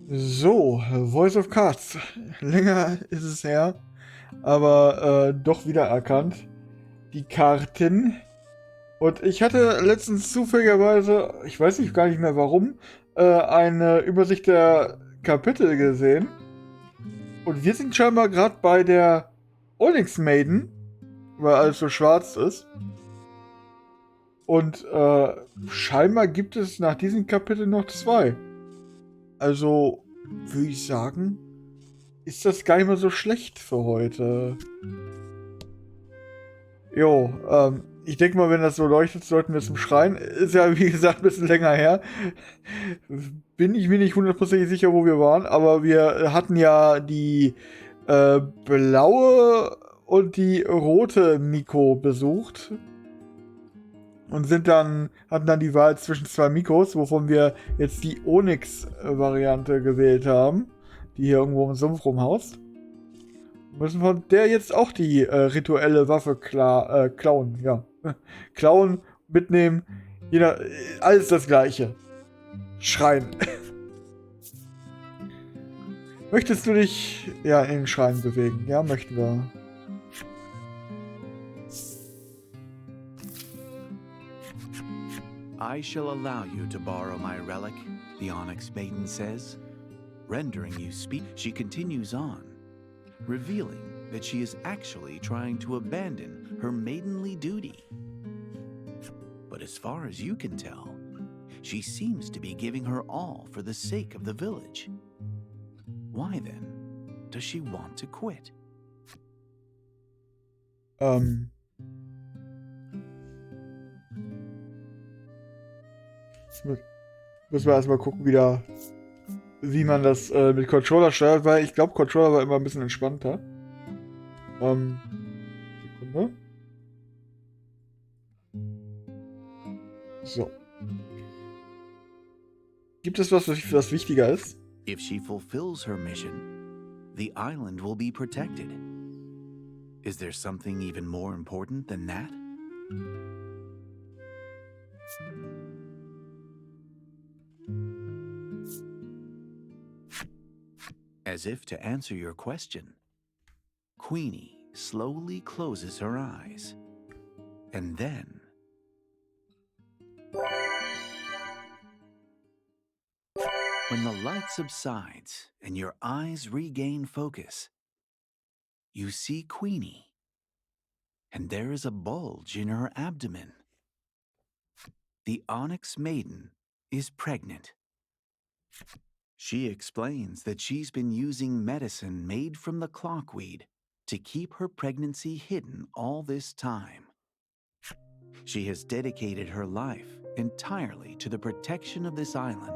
So, Voice of Cards. Länger ist es her, aber doch wiedererkannt. Die Karten. Und ich hatte letztens zufälligerweise, ich weiß nicht gar nicht mehr warum, eine Übersicht der Kapitel gesehen. Und wir sind scheinbar gerade bei der Onyx Maiden, weil alles so schwarz ist. Und scheinbar gibt es nach diesem Kapitel noch zwei. Also würde ich sagen, ist das gar nicht mal so schlecht für heute. Jo, ich denke mal, wenn das so leuchtet, sollten wir zum Schreien. Ist ja, wie gesagt, ein bisschen länger her. Bin ich mir nicht hundertprozentig sicher, wo wir waren, aber wir hatten ja die blaue und die rote Miko besucht und hatten dann die Wahl zwischen zwei Mikos, wovon wir jetzt die Onyx-Variante gewählt haben, die hier irgendwo im Sumpf rumhaust. Müssen von der jetzt auch die rituelle Waffe klauen, ja. Klauen, mitnehmen, alles das gleiche. Schreien. Möchtest du dich ja in den Schrein bewegen? Ja, möchten wir. I shall allow you to borrow my relic, the Onyx Maiden says, rendering you speak. She continues on, revealing that she is actually trying to abandon her maidenly duty. But as far as you can tell, she seems to be giving her all for the sake of the village. Why then does she want to quit? Müssen wir erstmal gucken, wie man das mit Controller steuert, weil ich glaube, Controller war immer ein bisschen entspannter. Sekunde. So. Gibt es was wichtiger ist? If she fulfills her mission, the island will be protected. Is there something even more important than that? As if to answer your question, Queenie slowly closes her eyes. And then, when the light subsides and your eyes regain focus, you see Queenie, and there is a bulge in her abdomen. The Onyx Maiden is pregnant. She explains that she's been using medicine made from the clockweed to keep her pregnancy hidden all this time. She has dedicated her life entirely to the protection of this island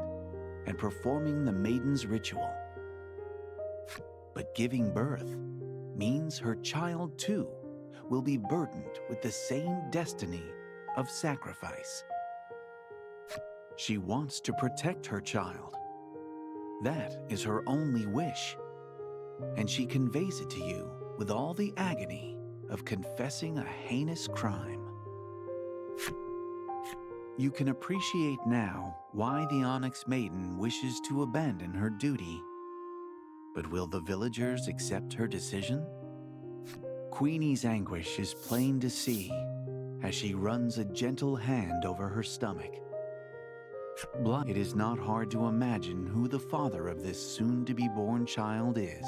and performing the maiden's ritual. But giving birth means her child too will be burdened with the same destiny of sacrifice. She wants to protect her child. That is her only wish, and she conveys it to you with all the agony of confessing a heinous crime. You can appreciate now why the Onyx Maiden wishes to abandon her duty. But will the villagers accept her decision? Queenie's anguish is plain to see as she runs a gentle hand over her stomach. It is not hard to imagine who the father of this soon-to-be-born child is.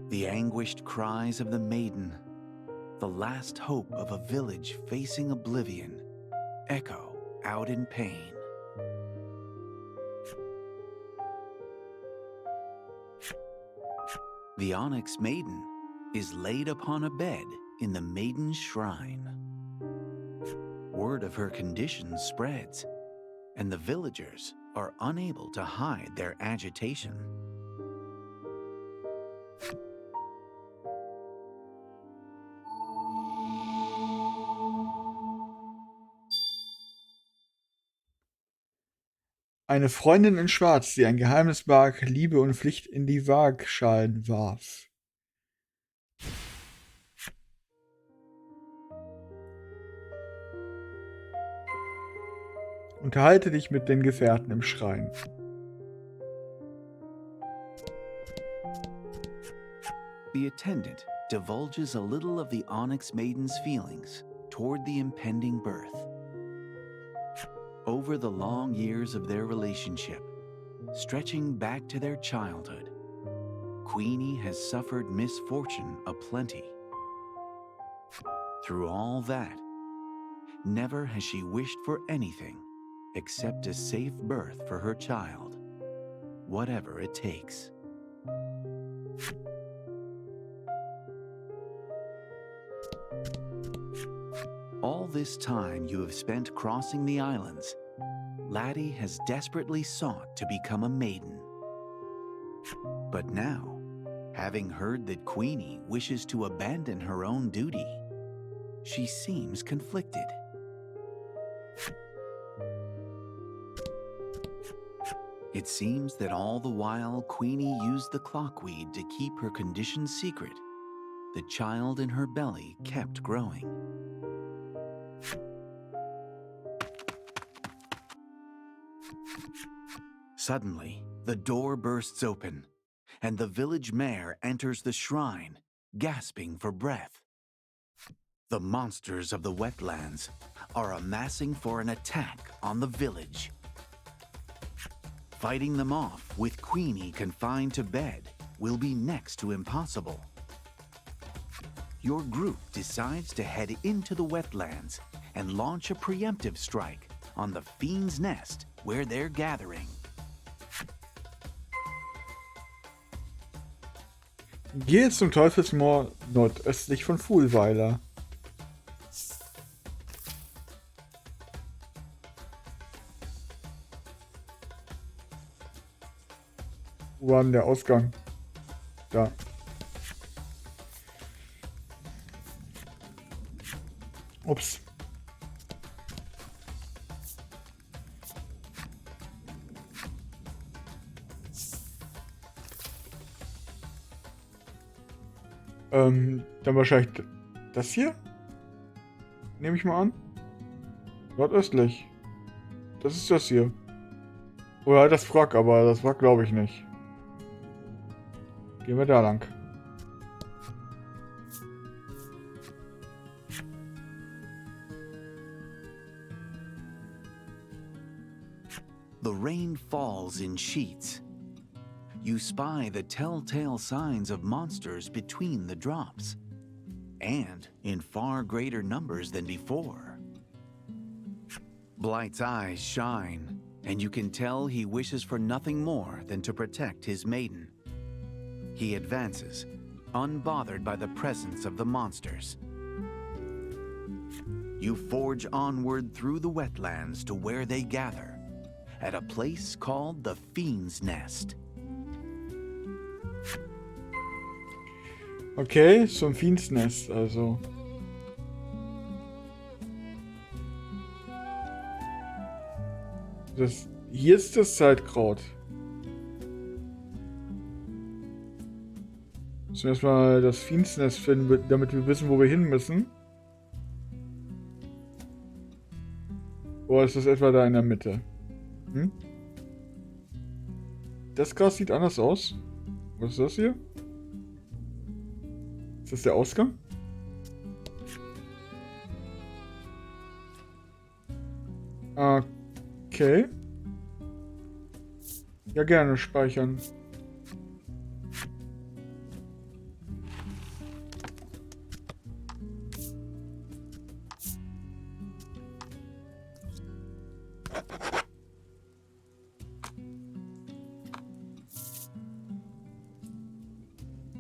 The anguished cries of the maiden, the last hope of a village facing oblivion, echo out in pain. The Onyx Maiden is laid upon a bed in the maiden's shrine. Word of her condition spreads, and the villagers are unable to hide their agitation. Eine Freundin in Schwarz, die ein Geheimnis barg, Liebe und Pflicht in die Waagschalen warf. Unterhalte dich mit den Gefährten im Schrein. The attendant divulges a little of the Onyx Maiden's feelings toward the impending birth. Over the long years of their relationship, stretching back to their childhood, Queenie has suffered misfortune aplenty. Through all that, never has she wished for anything except a safe birth for her child, whatever it takes. All this time you have spent crossing the islands, Laddie has desperately sought to become a maiden. But now, having heard that Queenie wishes to abandon her own duty, she seems conflicted. It seems that all the while Queenie used the clockweed to keep her condition secret, the child in her belly kept growing. Suddenly, the door bursts open, and the village mayor enters the shrine, gasping for breath. The monsters of the wetlands are amassing for an attack on the village. Fighting them off with Queenie confined to bed will be next to impossible. Your group decides to head into the wetlands and launch a preemptive strike on the Fiend's Nest where they're gathering. Gehe zum Teufelsmoor nordöstlich von Fuhlweiler. Wo war denn der Ausgang? Da. Ups. Dann wahrscheinlich das hier? Nehme ich mal an. Nordöstlich. Das ist das hier. Oder halt das Wrack, aber das Wrack glaube ich nicht. Gehen wir da lang. The rain falls in sheets. You spy the telltale signs of monsters between the drops, and in far greater numbers than before. Blight's eyes shine, and you can tell he wishes for nothing more than to protect his maiden. He advances, unbothered by the presence of the monsters. You forge onward through the wetlands to where they gather, at a place called the Fiend's Nest. Okay, zum Fiend's Nest, also. Hier ist das Zeitkraut. Müssen wir erstmal das Fiend's Nest finden, damit wir wissen, wo wir hin müssen. Oder ist das etwa da in der Mitte? Hm? Das Gras sieht anders aus. Was ist das hier? Ist das der Ausgang? Okay. Ja, gerne speichern.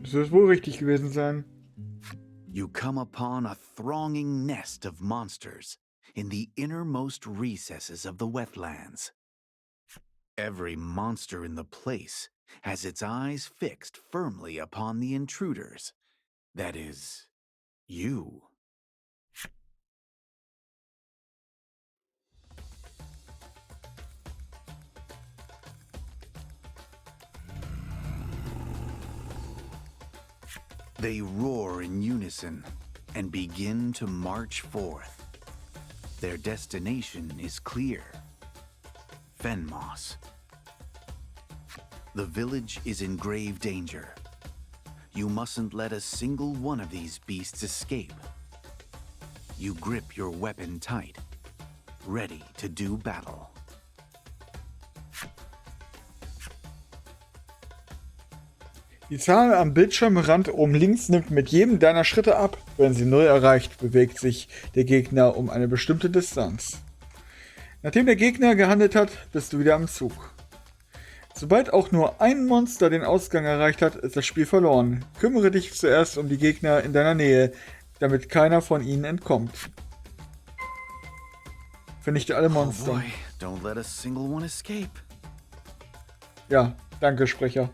Das wird wohl richtig gewesen sein. You come upon a thronging nest of monsters in the innermost recesses of the wetlands. Every monster in the place has its eyes fixed firmly upon the intruders. That is, you. They roar in unison and begin to march forth. Their destination is clear: fen moss. The village is in grave danger. You mustn't let a single one of these beasts escape. You grip your weapon tight, ready to do battle. Die Zahl am Bildschirmrand oben links nimmt mit jedem deiner Schritte ab. Wenn sie 0 erreicht, bewegt sich der Gegner um eine bestimmte Distanz. Nachdem der Gegner gehandelt hat, bist du wieder am Zug. Sobald auch nur ein Monster den Ausgang erreicht hat, ist das Spiel verloren. Kümmere dich zuerst um die Gegner in deiner Nähe, damit keiner von ihnen entkommt. Vernichte alle Monster. Oh boy, don't let a single one escape. Ja, danke, Sprecher.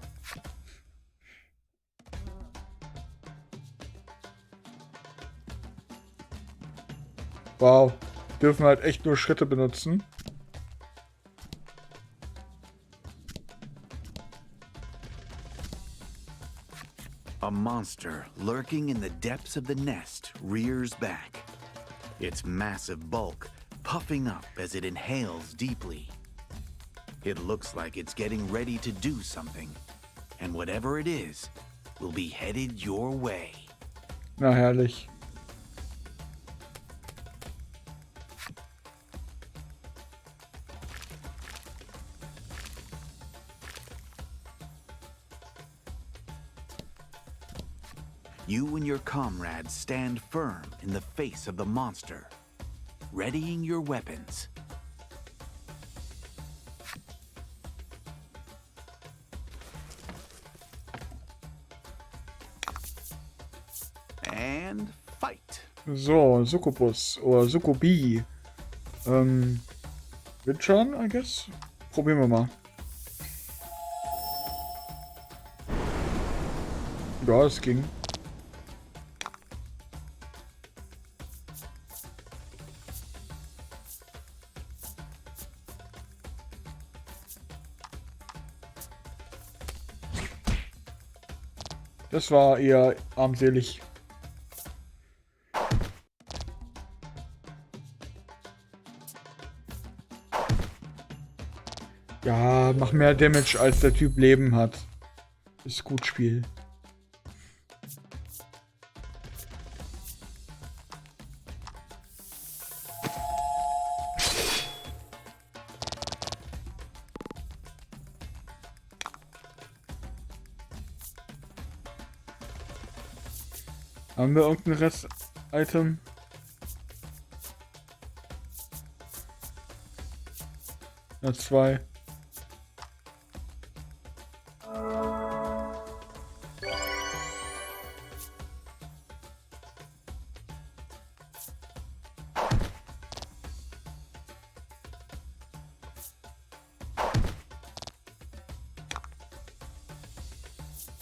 Wow, dürfen halt echt nur Schritte benutzen. A monster lurking in the depths of the nest rears back. Its massive bulk puffing up as it inhales deeply. It looks like it's getting ready to do something, and whatever it is will be headed your way. Na herrlich. You and your comrades stand firm in the face of the monster, readying your weapons. And fight. So, Succubus oder Succubi. Wird schon, I guess. Probieren wir mal. Ja, es ging. Das war eher armselig. Ja, mach mehr Damage, als der Typ Leben hat. Ist gut, Spiel. Haben wir irgendein Rest-Item? Ja, 2.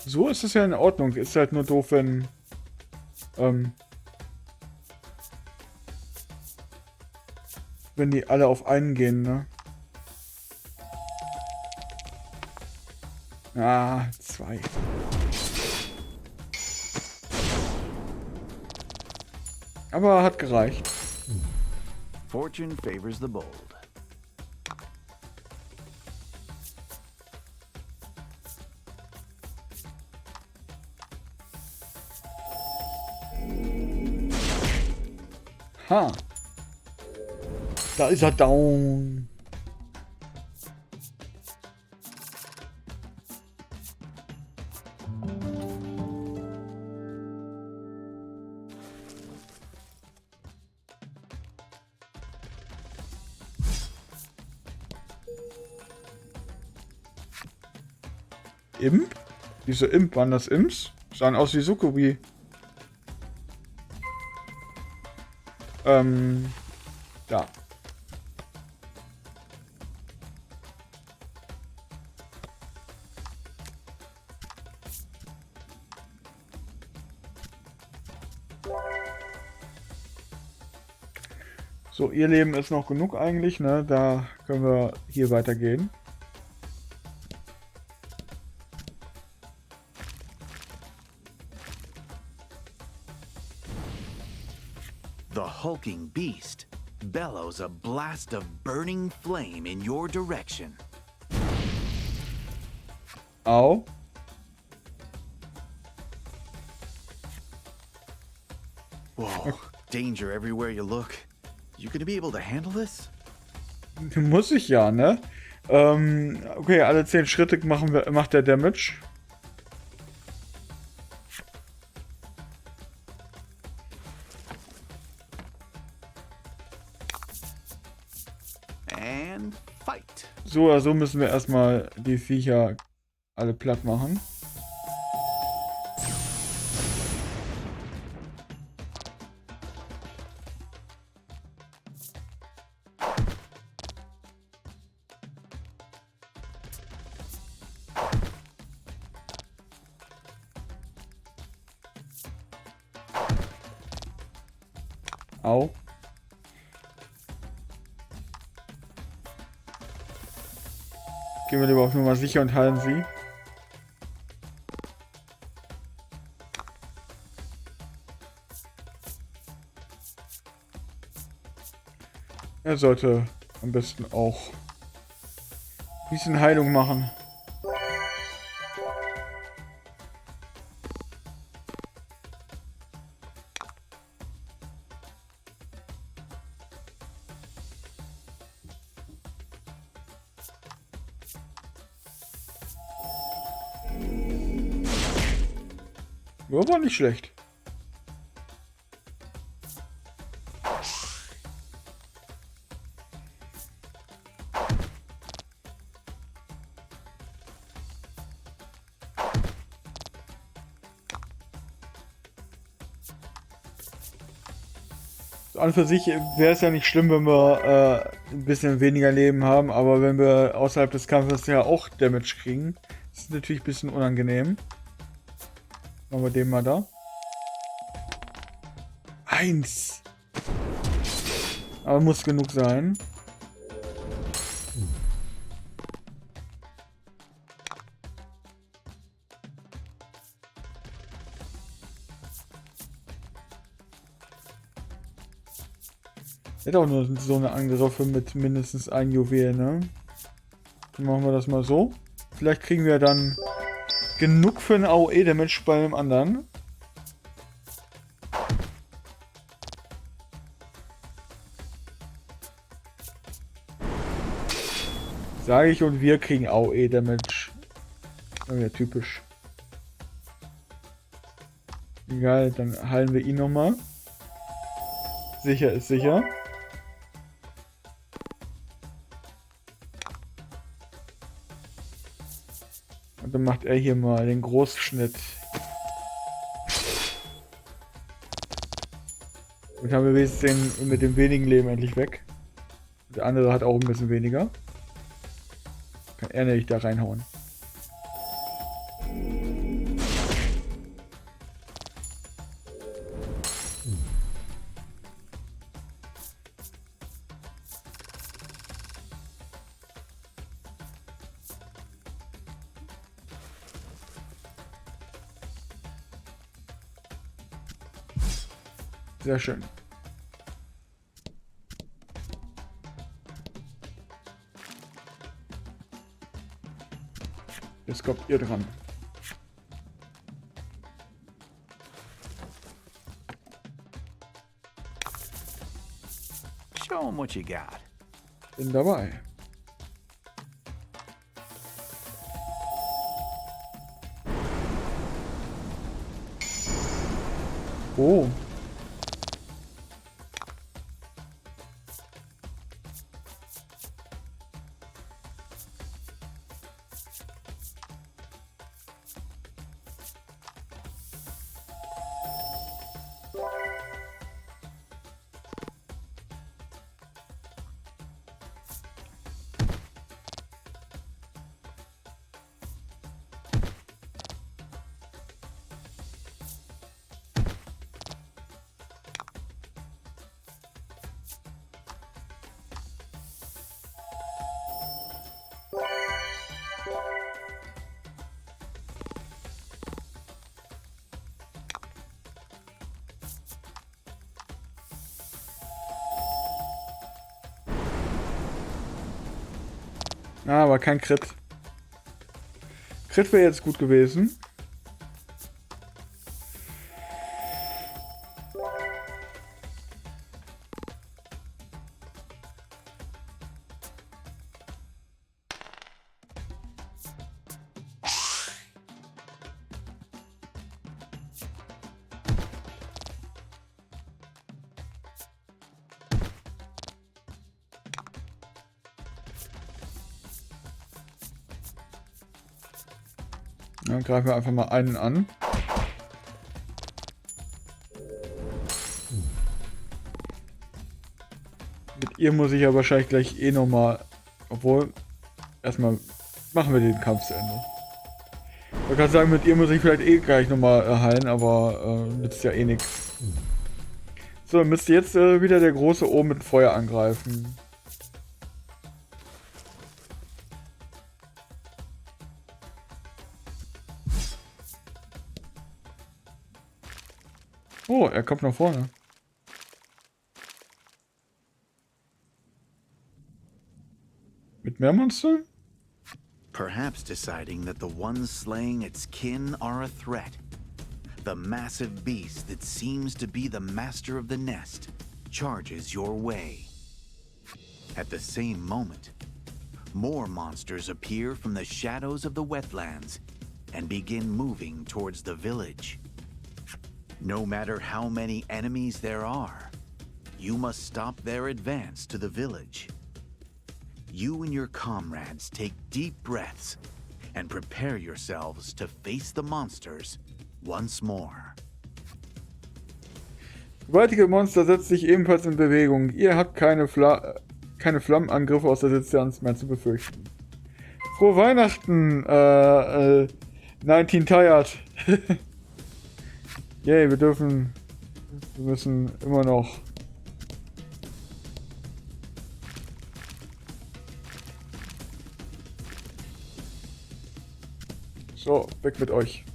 So ist es ja in Ordnung. Ist halt nur doof, wenn wenn die alle auf einen gehen, ne? Ah, 2. Aber hat gereicht. Fortune favors the bold. Ha. Da ist er down. Imp? Wieso Imp? Waren das Imps? Sahen aus wie Succubi. Da. So, ihr Leben ist noch genug eigentlich, ne? Da können wir hier weitergehen. The hulking beast bellows a blast of burning flame in your direction. Au. Whoa, danger everywhere you look. You gonna be able to handle this? Muss ich ja, ne? Okay, alle 10 Schritte macht der Damage. And fight. So oder so müssen wir erstmal die Viecher alle platt machen. Au. Gehen wir lieber auf Nummer sicher und heilen sie. Er sollte am besten auch ein bisschen Heilung machen. Ja, war nicht schlecht. An und für sich wäre es ja nicht schlimm, wenn wir ein bisschen weniger Leben haben, aber wenn wir außerhalb des Kampfes ja auch Damage kriegen, ist natürlich ein bisschen unangenehm. Machen wir den mal da. 1. Aber muss genug sein. Hätte auch nur so eine Angriffe mit mindestens ein Juwel, ne? Dann machen wir das mal so. Vielleicht kriegen wir dann genug für einen AOE-Damage bei dem anderen. Sage ich, und wir kriegen AOE-Damage. Ja, typisch. Egal, dann heilen wir ihn nochmal. Sicher ist sicher. Und dann macht er hier mal den Großschnitt. Und haben wir wenigstens den mit dem wenigen Leben endlich weg. Der andere hat auch ein bisschen weniger. Kann er nämlich da reinhauen. Sehr schön. Jetzt kommt ihr dran. Show 'em what you got. Bin dabei. Oh. Ah, aber kein Crit. Crit wäre jetzt gut gewesen. Dann greifen wir einfach mal einen an. Mit ihr muss ich ja wahrscheinlich gleich eh nochmal... Obwohl, erstmal machen wir den Kampf zu Ende. Man kann sagen, mit ihr muss ich vielleicht eh gleich nochmal heilen, aber nützt ja eh nichts. So, dann müsste jetzt wieder der große oben mit Feuer angreifen. Oh, er kommt nach vorne. Mit mehr Monstern? Perhaps deciding that the ones slaying its kin are a threat. The massive beast that seems to be the master of the nest charges your way. At the same moment, more monsters appear from the shadows of the wetlands and begin moving towards the village. No matter how many enemies there are, you must stop their advance to the village. You and your comrades take deep breaths and prepare yourselves to face the monsters once more. Gewaltige Monster setzt sich ebenfalls in Bewegung. Ihr habt keine Flammenangriffe aus der Distanz mehr zu befürchten. Frohe Weihnachten, 19 Tired. Yay, wir müssen immer noch. So, weg mit euch.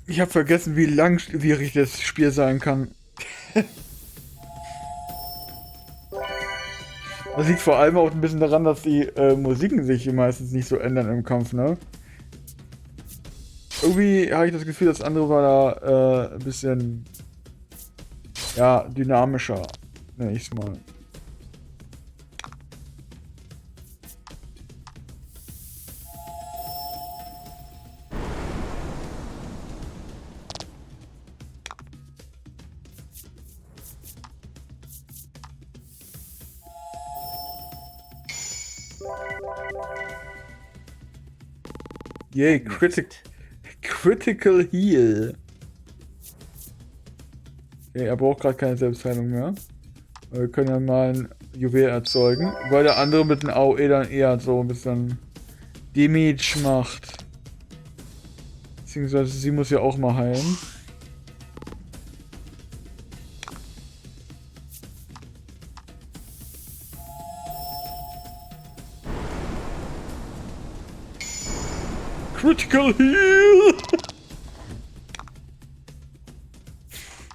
Ich habe vergessen, wie langwierig das Spiel sein kann. Das liegt vor allem auch ein bisschen daran, dass die Musiken sich meistens nicht so ändern im Kampf, ne? Irgendwie habe ich das Gefühl, das andere war da ein bisschen, ja, dynamischer, nenne ich es mal. Yay, Critical Heal. Okay, er braucht gerade keine Selbstheilung mehr. Wir können ja mal ein Juwel erzeugen, weil der andere mit dem AOE dann eher so ein bisschen Damage macht. Beziehungsweise sie muss ja auch mal heilen. Critical Heal!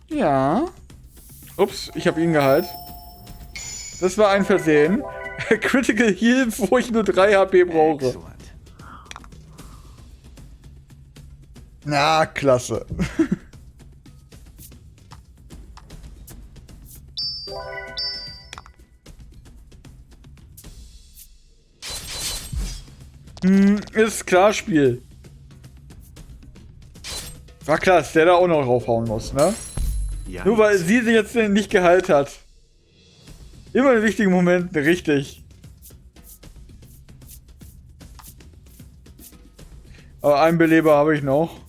Ja. Ups, ich habe ihn geheilt. Das war ein Versehen. Critical Heal, wo ich nur 3 HP brauche. Excellent. Na, klasse. Ist klar, Spiel. War klar, dass der da auch noch raufhauen muss, ne? Ja, Nur weil sie sich jetzt nicht geheilt hat. Immer in wichtigen Momenten, richtig. Aber einen Beleber habe ich noch.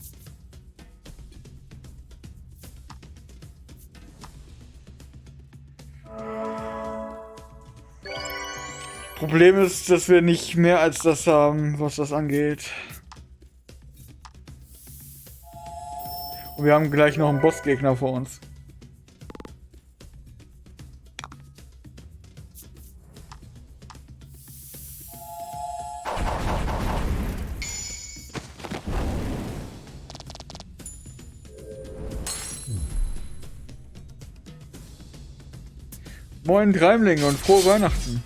Problem ist, dass wir nicht mehr als das haben, was das angeht. Und wir haben gleich noch einen Bossgegner vor uns. Moin Dreimlinge und frohe Weihnachten.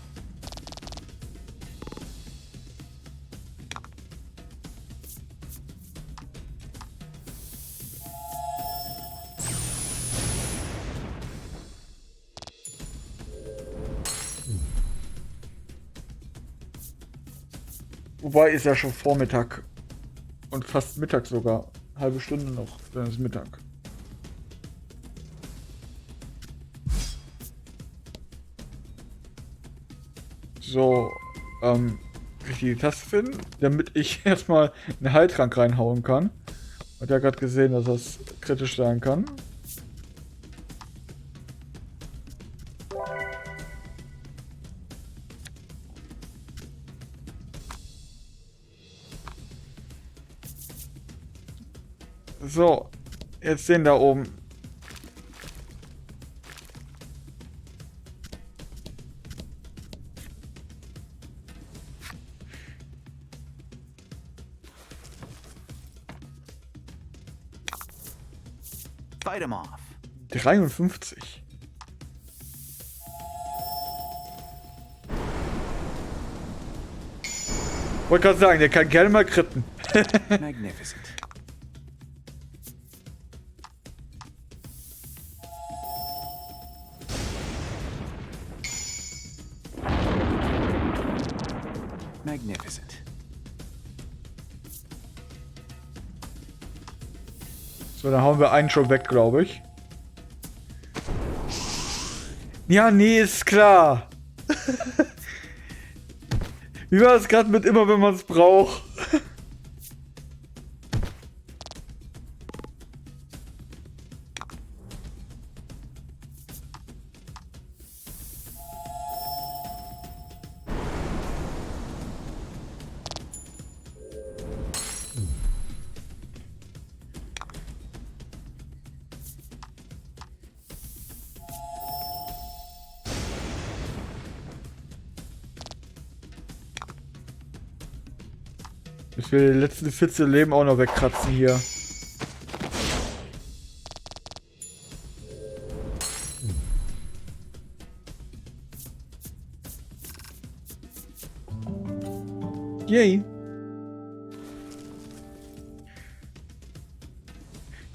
Wobei ist ja schon Vormittag und fast Mittag sogar. Halbe Stunde noch, dann ist Mittag. So, richtige Taste finden, damit ich erstmal einen Heiltrank reinhauen kann. Hat ja gerade gesehen, dass das kritisch sein kann. So, jetzt den da oben. Fight him off. 53. Wollte gerade sagen, der kann gerne mal kritten. Magnificent. Magnificent. So, dann hauen wir einen schon weg, glaube ich. Ja, nee, ist klar. Wie war es gerade mit immer, wenn man es braucht? Ich will die letzten 14 Leben auch noch wegkratzen hier. Yay.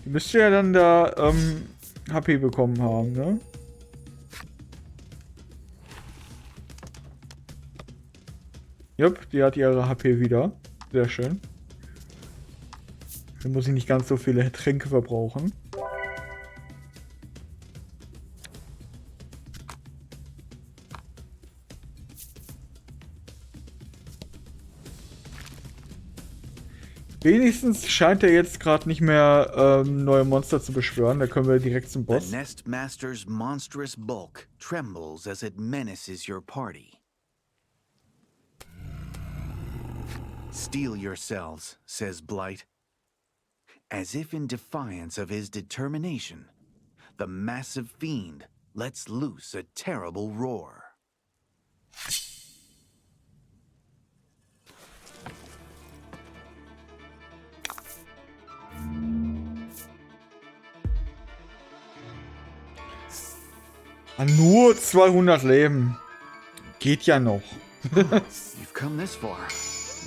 Die müsst ihr ja dann da HP bekommen haben, ne? Jupp, die hat ihre HP wieder. Sehr schön. Dann muss ich nicht ganz so viele Tränke verbrauchen. Wenigstens scheint er jetzt gerade nicht mehr neue Monster zu beschwören. Da können wir direkt zum Boss. The Nest Master's monstrous bulk trembles as it menaces your party. Steel yourselves, says Blight. As if in defiance of his determination, the massive fiend lets loose a terrible roar. Nur 200 Leben. Geht ja noch. You've come this far.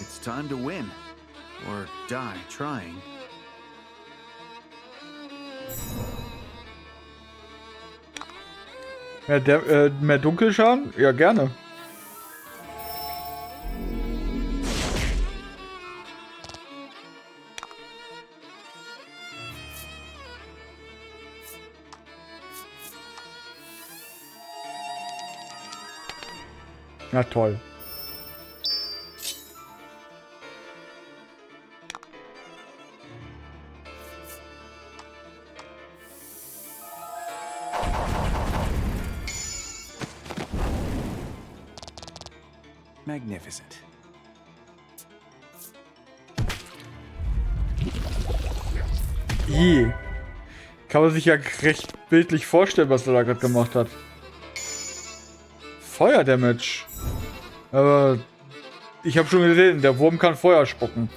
It's time to win. Or die trying. Mehr Dunkelschaden? Ja, gerne. Na toll. Magnificent. Kann man sich ja recht bildlich vorstellen, was er da gerade gemacht hat. Feuerdamage. Aber ich habe schon gesehen, der Wurm kann Feuer spucken.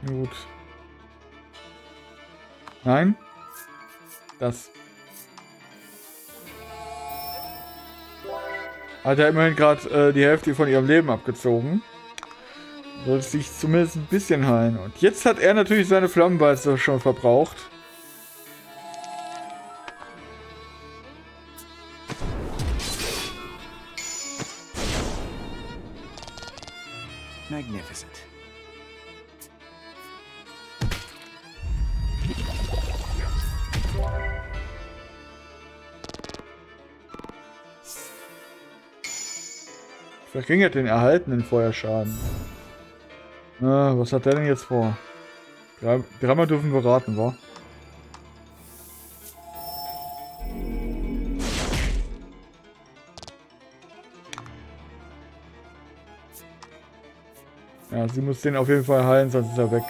Gut. Nein. Das. Hat er immerhin gerade die Hälfte von ihrem Leben abgezogen. Sollte sich zumindest ein bisschen heilen. Und jetzt hat er natürlich seine Flammenwalze schon verbraucht. Magnificent. Verringert den erhaltenen Feuerschaden. Was hat der denn jetzt vor? Dreimal dürfen wir raten, wa? Ja, sie muss den auf jeden Fall heilen, sonst ist er weg.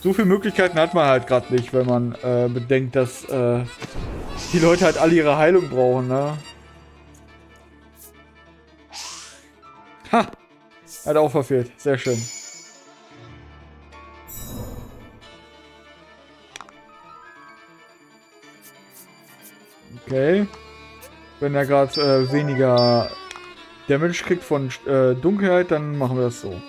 So viele Möglichkeiten hat man halt gerade nicht, wenn man bedenkt, dass die Leute halt alle ihre Heilung brauchen, ne? Ha! Hat auch verfehlt. Sehr schön. Okay. Wenn er gerade weniger Damage kriegt von Dunkelheit, dann machen wir das so.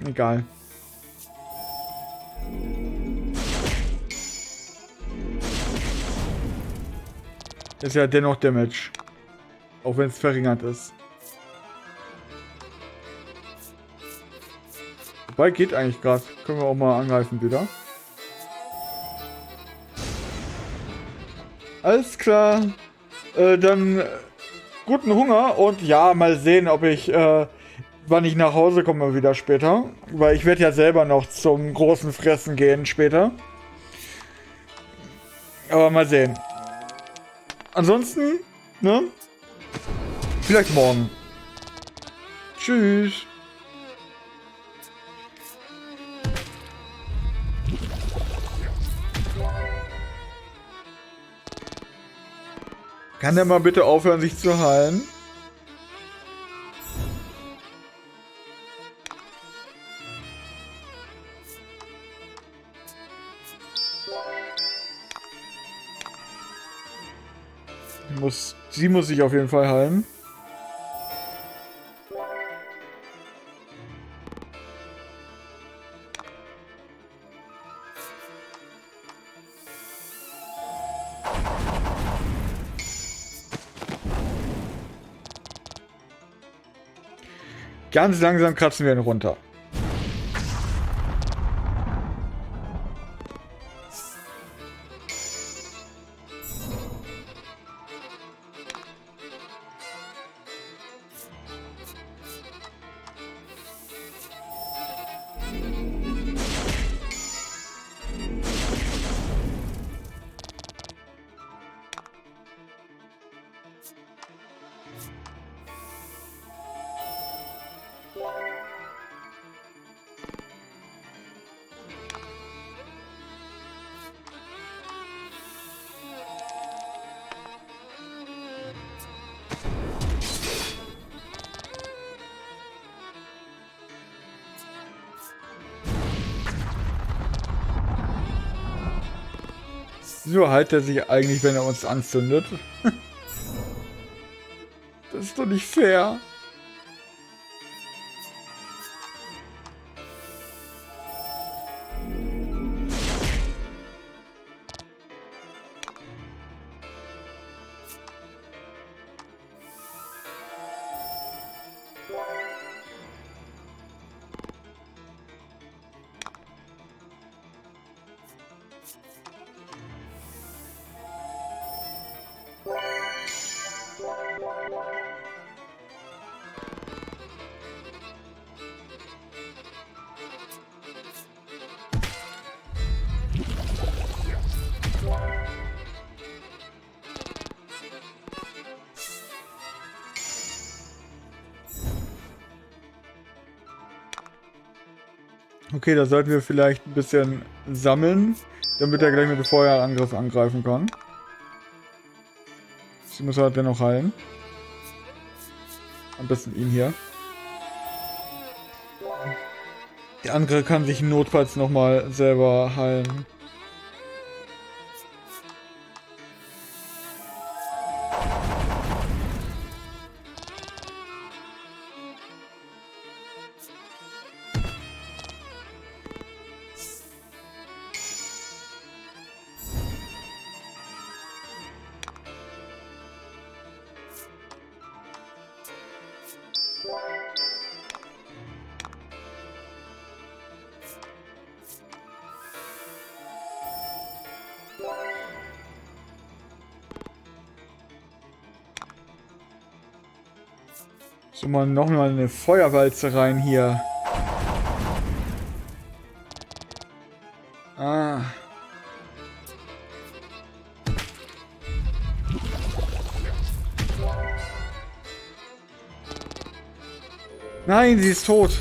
Egal. Ist ja dennoch Damage. Auch wenn es verringert ist. Wobei geht eigentlich gerade. Können wir auch mal angreifen wieder. Alles klar. Dann guten Hunger und ja, mal sehen, ob ich wann ich nach Hause komme wieder später. Weil ich werde ja selber noch zum großen Fressen gehen später. Aber mal sehen. Ansonsten, ne? Vielleicht morgen. Tschüss. Kann der mal bitte aufhören, sich zu heilen? Sie muss sich auf jeden Fall heilen. Ganz langsam kratzen wir ihn runter. Wieso heilt er sich eigentlich, wenn er uns anzündet? Das ist doch nicht fair. Okay, da sollten wir vielleicht ein bisschen sammeln, damit er gleich mit dem Feuerangriff angreifen kann. Sie muss halt dennoch heilen. Am besten ihn hier. Der andere kann sich notfalls nochmal selber heilen. So, mal nochmal eine Feuerwalze rein hier. Ah. Nein, sie ist tot.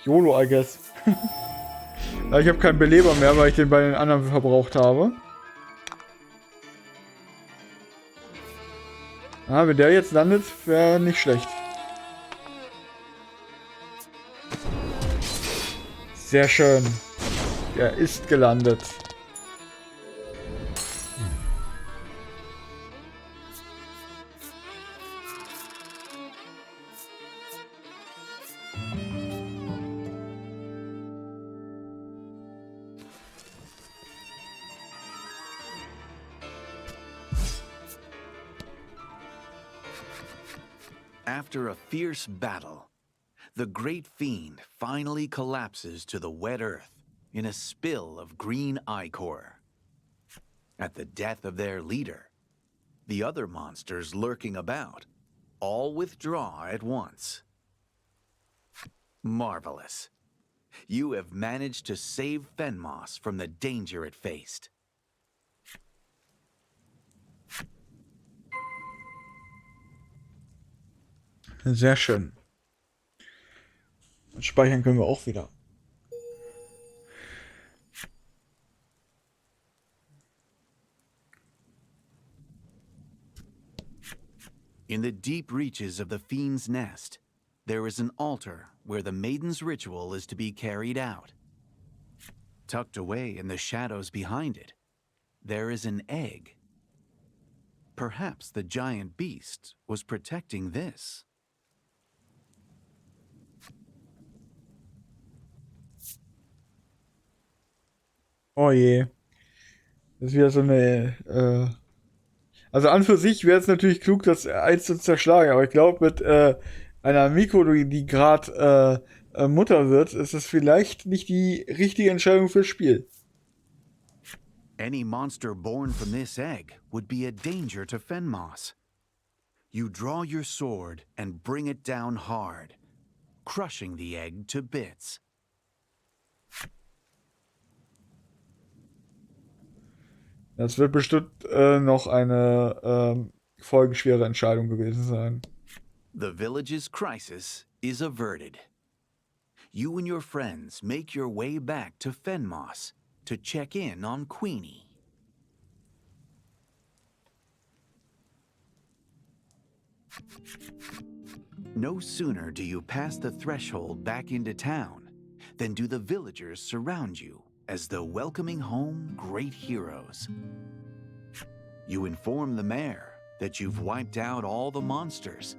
YOLO, I guess. Ich habe keinen Beleber mehr, weil ich den bei den anderen verbraucht habe. Ah, wenn der jetzt landet, wäre nicht schlecht. Sehr schön. Der ist gelandet. After a fierce battle, the great fiend finally collapses to the wet earth in a spill of green ichor. At the death of their leader, the other monsters lurking about all withdraw at once. Marvelous. You have managed to save Fenmos from the danger it faced. Sehr schön. Und speichern können wir auch wieder. In the deep reaches of the fiend's nest, there is an altar where the maiden's ritual is to be carried out. Tucked away in the shadows behind it, there is an egg. Perhaps the giant beast was protecting this. Oh je. Das ist wieder so eine. Also an für sich wäre es natürlich klug, das eins zu zerschlagen, aber ich glaube, mit einer Miko, die gerade Mutter wird, ist es vielleicht nicht die richtige Entscheidung fürs Spiel. Any monster born from this egg would be a danger to Fenmos. You draw your sword and bring it down hard, crushing the egg to bits. Das wird bestimmt noch eine folgenschwere Entscheidung gewesen sein. The village's crisis is averted. You and your friends make your way back to Fenmos to check in on Queenie. No sooner do you pass the threshold back into town than do the villagers surround you as though welcoming home great heroes. You inform the mayor that you've wiped out all the monsters,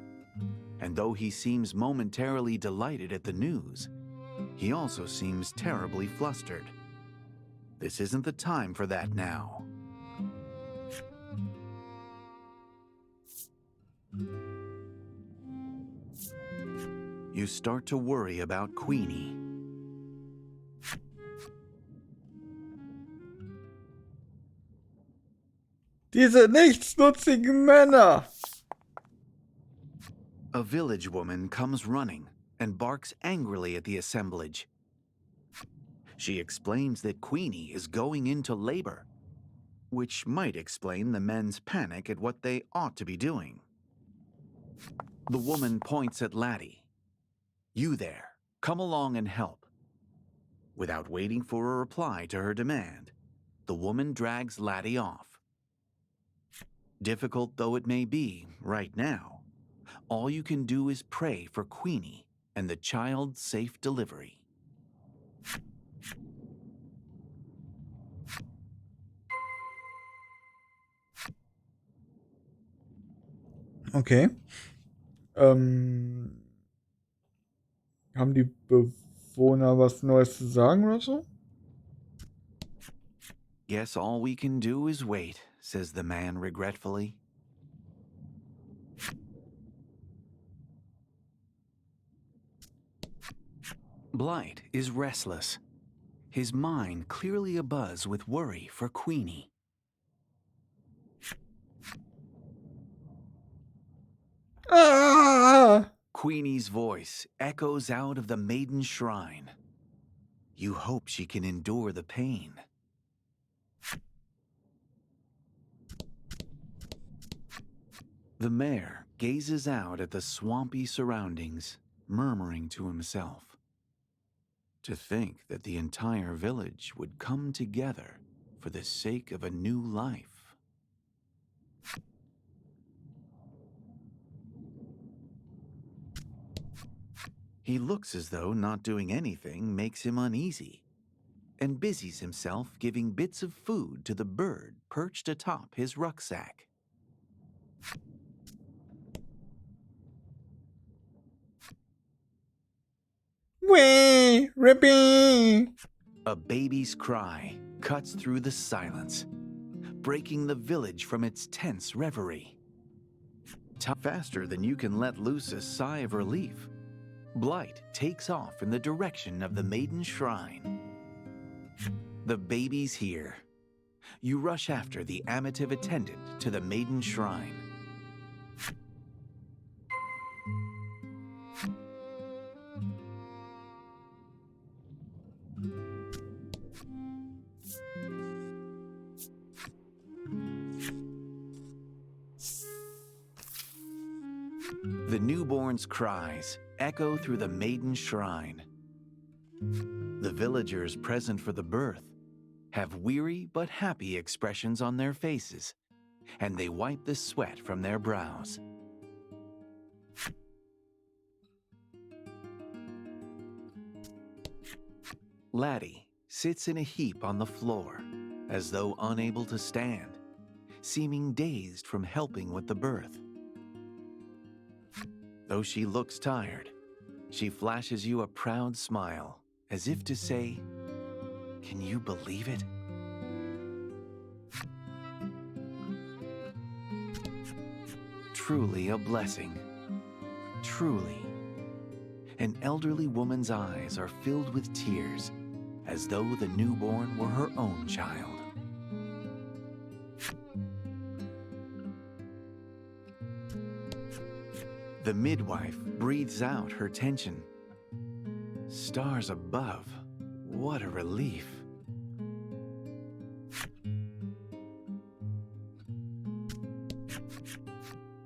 and though he seems momentarily delighted at the news, he also seems terribly flustered. This isn't the time for that now. You start to worry about Queenie. Diese nichtsnutzigen Männer! A village woman comes running and barks angrily at the assemblage. She explains that Queenie is going into labor, which might explain the men's panic at what they ought to be doing. The woman points at Laddie. You there, come along and help. Without waiting for a reply to her demand, the woman drags Laddie off. Difficult though it may be right now, all you can do is pray for Queenie and the child's safe delivery. Okay. Haben die Bewohner was Neues zu sagen oder so? Guess all we can do is wait, says the man regretfully. Blight is restless, his mind clearly abuzz with worry for Queenie. Ah! Queenie's voice echoes out of the maiden shrine. You hope she can endure the pain. The mayor gazes out at the swampy surroundings, murmuring to himself. To think that the entire village would come together for the sake of a new life. He looks as though not doing anything makes him uneasy, and busies himself giving bits of food to the bird perched atop his rucksack. Wee! Rippy! A baby's cry cuts through the silence, breaking the village from its tense reverie. Faster than you can let loose a sigh of relief, Blight takes off in the direction of the maiden shrine. The baby's here. You rush after the amative attendant to the maiden shrine. The newborn's cries echo through the maiden shrine. The villagers present for the birth have weary but happy expressions on their faces, and they wipe the sweat from their brows. Laddie sits in a heap on the floor, as though unable to stand, seeming dazed from helping with the birth. Though she looks tired, she flashes you a proud smile, as if to say, "Can you believe it?" Truly a blessing. Truly. An elderly woman's eyes are filled with tears, as though the newborn were her own child. The midwife breathes out her tension. Stars above, what a relief.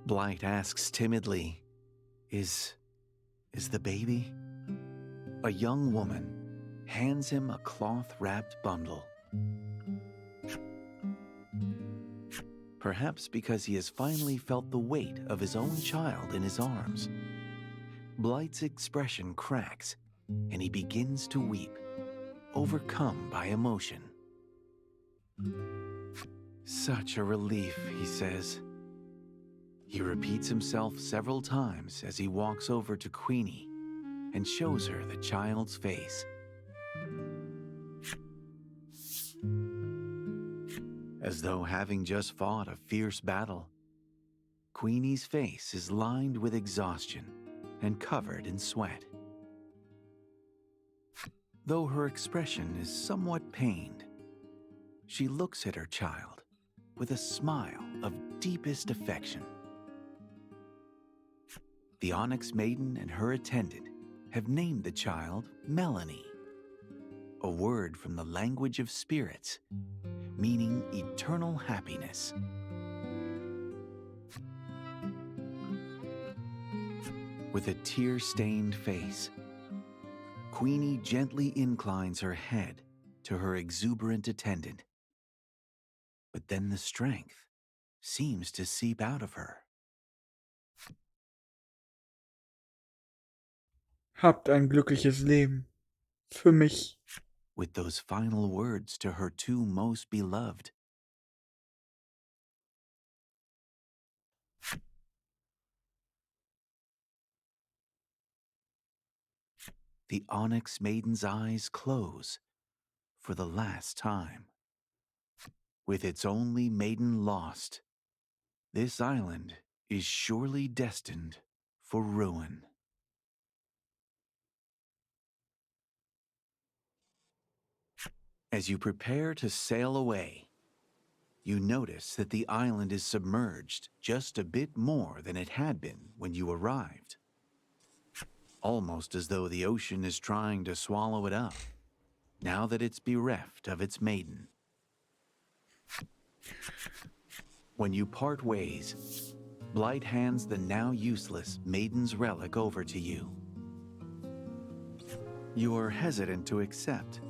Blight asks timidly, Is the baby? A young woman hands him a cloth-wrapped bundle. perhaps because he has finally felt the weight of his own child in his arms. Blight's expression cracks, and he begins to weep, overcome by emotion. Such a relief, he says. He repeats himself several times as he walks over to Queenie and shows her the child's face. As though having just fought a fierce battle, Queenie's face is lined with exhaustion and covered in sweat. Though her expression is somewhat pained, she looks at her child with a smile of deepest affection. The Onyx Maiden and her attendant have named the child Melanie, a word from the language of spirits, meaning eternal happiness. With a tear-stained face, Queenie gently inclines her head to her exuberant attendant. But then the strength seems to seep out of her. Habt ein glückliches Leben. Für mich. With those final words to her two most beloved. The Onyx Maiden's eyes close for the last time. With its only maiden lost, this island is surely destined for ruin. As you prepare to sail away, you notice that the island is submerged just a bit more than it had been when you arrived. Almost as though the ocean is trying to swallow it up, now that it's bereft of its maiden. When you part ways, Blight hands the now useless maiden's relic over to you. You are hesitant to accept,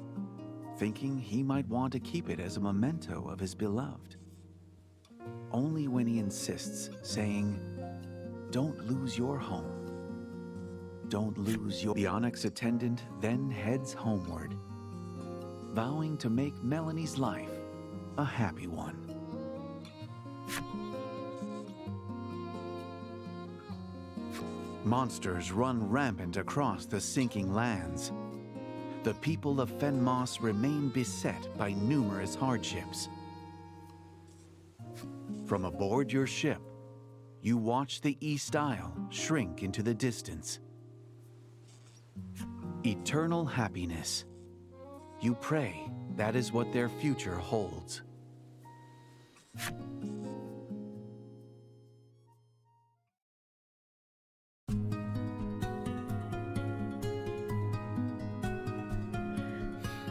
thinking he might want to keep it as a memento of his beloved. Only when he insists, saying, "Don't lose your home. Don't lose your..." The Onyx attendant then heads homeward, vowing to make Melanie's life a happy one. Monsters run rampant across the sinking lands. The people of Fenmoss remain beset by numerous hardships. From aboard your ship, you watch the East Isle shrink into the distance. Eternal happiness. You pray that is what their future holds.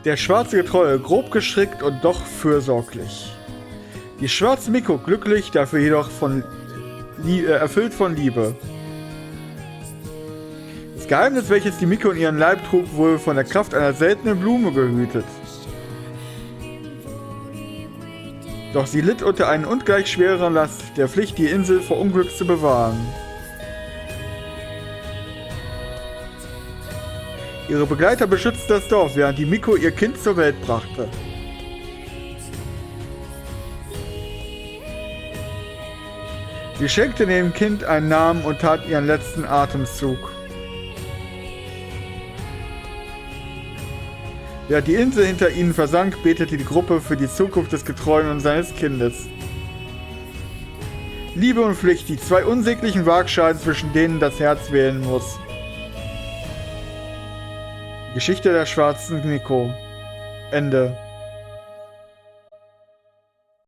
Der schwarze Getreue, grob gestrickt und doch fürsorglich. Die schwarze Miko glücklich, dafür jedoch erfüllt von Liebe. Das Geheimnis, welches die Miko in ihren Leib trug, wurde von der Kraft einer seltenen Blume gehütet. Doch sie litt unter einer ungleich schwereren Last, der Pflicht, die Insel vor Unglück zu bewahren. Ihre Begleiter beschützten das Dorf, während die Miko ihr Kind zur Welt brachte. Sie schenkte dem Kind einen Namen und tat ihren letzten Atemzug. Während die Insel hinter ihnen versank, betete die Gruppe für die Zukunft des Getreuen und seines Kindes. Liebe und Pflicht, die zwei unsäglichen Waagschalen, zwischen denen das Herz wählen muss. Geschichte der schwarzen Miko. Ende.